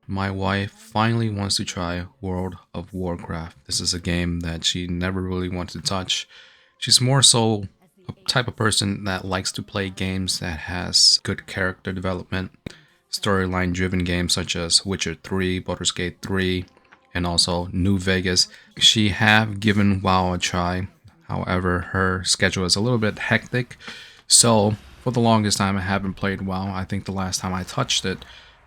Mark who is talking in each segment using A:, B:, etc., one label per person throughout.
A: My wife finally wants to try World of Warcraft. This is a game that she never really wanted to touch. She's more so a type of person that likes to play games that has good character development, storyline driven games such as Witcher 3, Baldur's Gate 3, and also New Vegas. She have given WoW a try. However, her schedule is a little bit hectic. So, for the longest time I haven't played WoW. I think the last time I touched it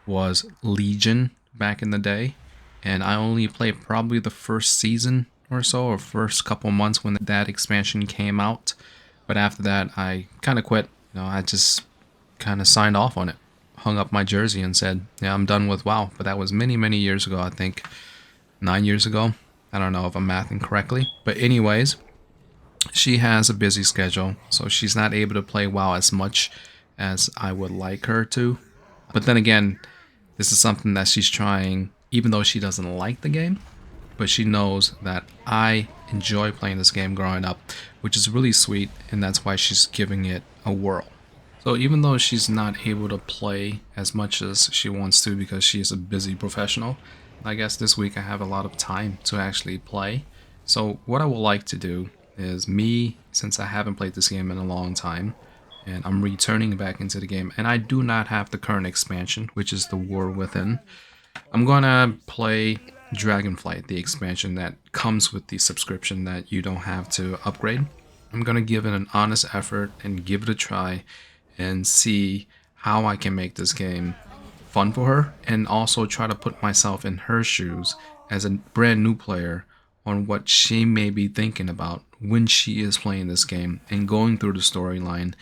A: was Legion back in the day, and I only played probably the first season or so, or first couple months when that expansion came out. But after that, I kind of quit. I just kind of signed off on it, hung up my jersey, and said, "Yeah, I'm done with WoW." But that was many, many years ago. I think 9 years ago. I don't know if I'm mathing correctly, but anyways, she has a busy schedule, so she's not able to play WoW as much as I would like her to. But then again, this is something that she's trying, even though she doesn't like the game, but she knows that I enjoy playing this game growing up, which is really sweet, and that's why she's giving it a whirl. So even though she's not able to play as much as she wants to because she is a busy professional, I guess this week I have a lot of time to actually play. So what I would like to do is me, since I haven't played this game in a long time, and I'm returning back into the game, and I do not have the current expansion, which is the War Within. I'm gonna play Dragonflight, the expansion that comes with the subscription that you don't have to upgrade. I'm gonna give it an honest effort and give it a try and see how I can make this game fun for her, and also try to put myself in her shoes as a brand new player on what she may be thinking about when she is playing this game and going through the storyline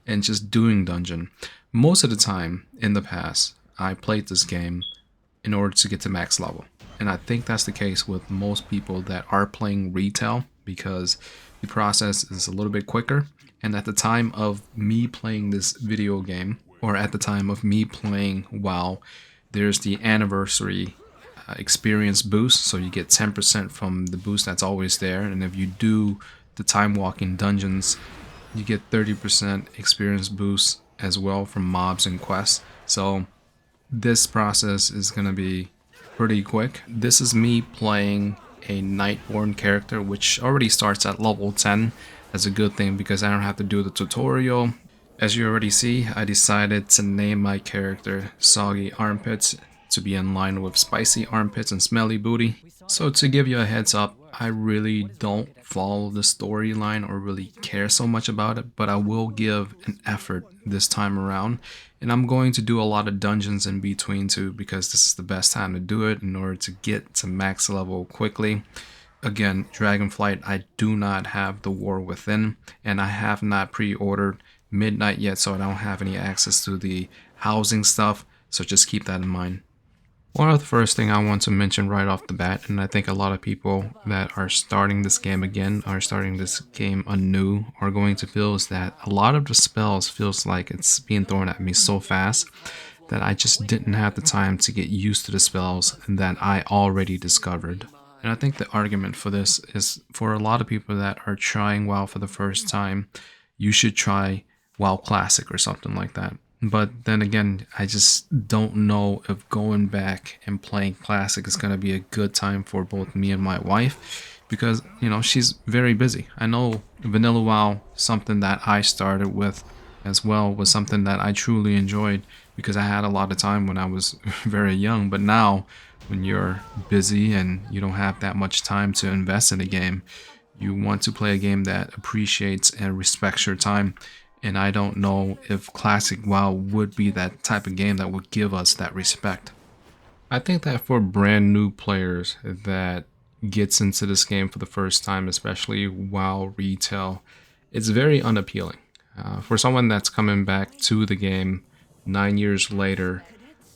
A: and just doing dungeon. Most of the time in the past, I played this game in order to get to max level. And I think that's the case with most people that are playing retail, because the process is a little bit quicker. And at the time of me playing this video game, or at the time of me playing WoW, there's the anniversary experience boost. So you get 10% from the boost that's always there. And if you do the time walking dungeons, you get 30% experience boost as well from mobs and quests. So this process is going to be pretty quick. This is me playing a Nightborn character, which already starts at level 10. That's a good thing because I don't have to do the tutorial. As you already see, I decided to name my character Soggy Armpits to be in line with Spicy Armpits and Smelly Booty. So to give you a heads up, I really don't follow the storyline or really care so much about it, but I will give an effort this time around. And I'm going to do a lot of dungeons in between too, because this is the best time to do it in order to get to max level quickly. Again, Dragonflight, I do not have the War Within, and I have not pre-ordered Midnight yet, so I don't have any access to the housing stuff, so just keep that in mind. One of the first thing I want to mention right off the bat, and I think a lot of people that are starting this game again, are starting this game anew, are going to feel, is that a lot of the spells feels like it's being thrown at me so fast that I just didn't have the time to get used to the spells that I already discovered. And I think the argument for this is, for a lot of people that are trying WoW for the first time, you should try WoW Classic or something like that. But then again, I just don't know if going back and playing Classic is going to be a good time for both me and my wife, because, she's very busy. I know Vanilla WoW, something that I started with as well, was something that I truly enjoyed because I had a lot of time when I was very young. But now, when you're busy and you don't have that much time to invest in a game, you want to play a game that appreciates and respects your time. And I don't know if Classic WoW would be that type of game that would give us that respect. I think that for brand new players that gets into this game for the first time, especially WoW retail, it's very unappealing. For someone that's coming back to the game 9 years later,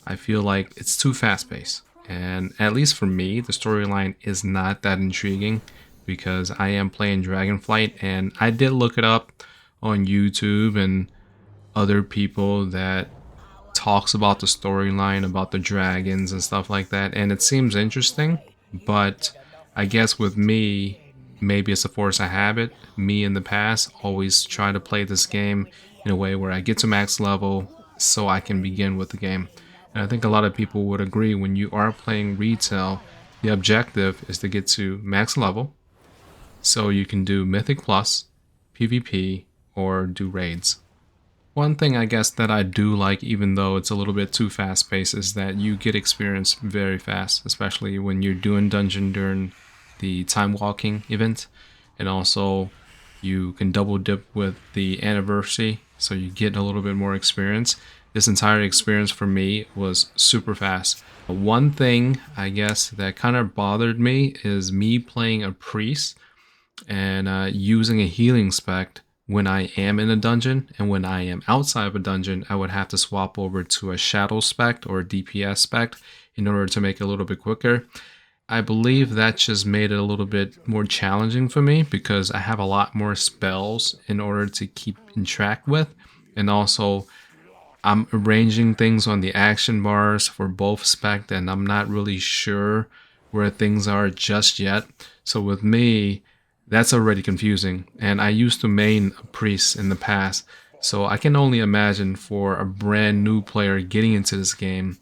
A: I feel like it's too fast paced. And at least for me, the storyline is not that intriguing because I am playing Dragonflight, and I did look it up on YouTube and other people that talks about the storyline, about the dragons and stuff like that, and it seems interesting. But I guess with me, maybe it's a force of habit. Me in the past always try to play this game in a way where I get to max level so I can begin with the game. And I think a lot of people would agree when you are playing retail, the objective is to get to max level so you can do Mythic Plus, PvP, or do raids. One thing I guess that I do like, even though it's a little bit too fast paced, is that you get experience very fast, especially when you're doing dungeon during the time walking event. And also you can double dip with the anniversary, so you get a little bit more experience. This entire experience for me was super fast. One thing I guess that kind of bothered me is me playing a priest and using a healing spec when I am in a dungeon, and when I am outside of a dungeon, I would have to swap over to a shadow spec or a DPS spec in order to make it a little bit quicker. I believe that just made it a little bit more challenging for me because I have a lot more spells in order to keep in track with, and also I'm arranging things on the action bars for both spec, and I'm not really sure where things are just yet. So with me, that's already confusing. And I used to main a priest in the past, so I can only imagine for a brand new player getting into this game,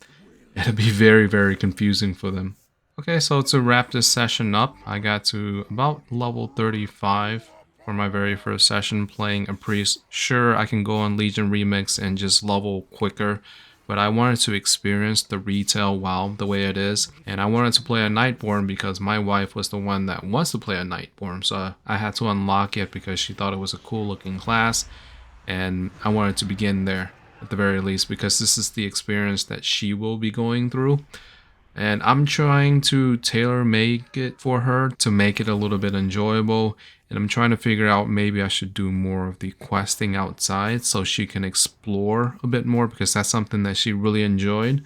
A: it'll be very, very confusing for them. Okay, so to wrap this session up, I got to about level 35 for my very first session playing a priest. Sure, I can go on Legion Remix and just level quicker, but I wanted to experience the retail WoW the way it is, and I wanted to play a Nightborn because my wife was the one that wants to play a Nightborn, so I had to unlock it because she thought it was a cool looking class, and I wanted to begin there at the very least because this is the experience that she will be going through. And I'm trying to tailor make it for her to make it a little bit enjoyable. And I'm trying to figure out maybe I should do more of the questing outside so she can explore a bit more, because that's something that she really enjoyed,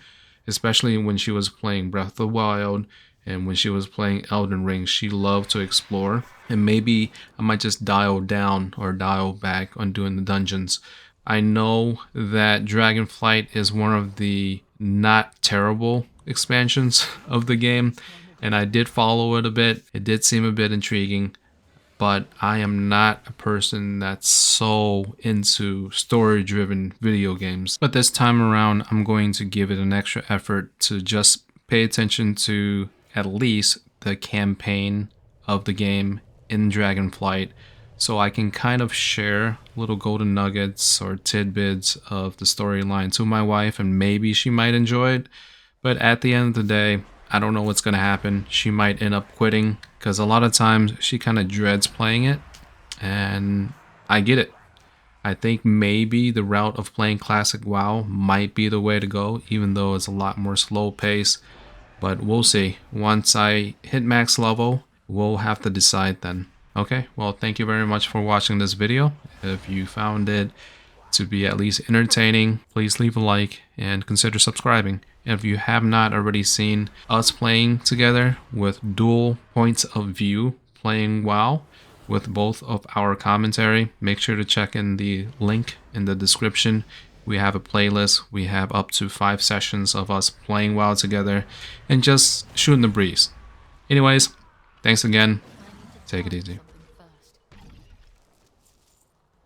A: especially when she was playing Breath of the Wild and when she was playing Elden Ring. She loved to explore. And maybe I might just dial down or dial back on doing the dungeons. I know that Dragonflight is one of the not terrible expansions of the game, and I did follow it a bit. It did seem a bit intriguing, but I am not a person that's so into story-driven video games. But this time around, I'm going to give it an extra effort to just pay attention to at least the campaign of the game in Dragonflight, so I can kind of share little golden nuggets or tidbits of the storyline to my wife, and maybe she might enjoy it. But at the end of the day, I don't know what's going to happen. She might end up quitting because a lot of times she kind of dreads playing it, and I get it. I think maybe the route of playing Classic WoW might be the way to go, even though it's a lot more slow pace. But we'll see. Once I hit max level, we'll have to decide then. Okay, well, thank you very much for watching this video. If you found it to be at least entertaining, please leave a like and consider subscribing. And if you have not already seen us playing together with dual points of view playing WoW with both of our commentary, make sure to check in the link in the description. We have a playlist. We have up to 5 sessions of us playing WoW together and just shooting the breeze. Anyways, thanks again. Take it easy.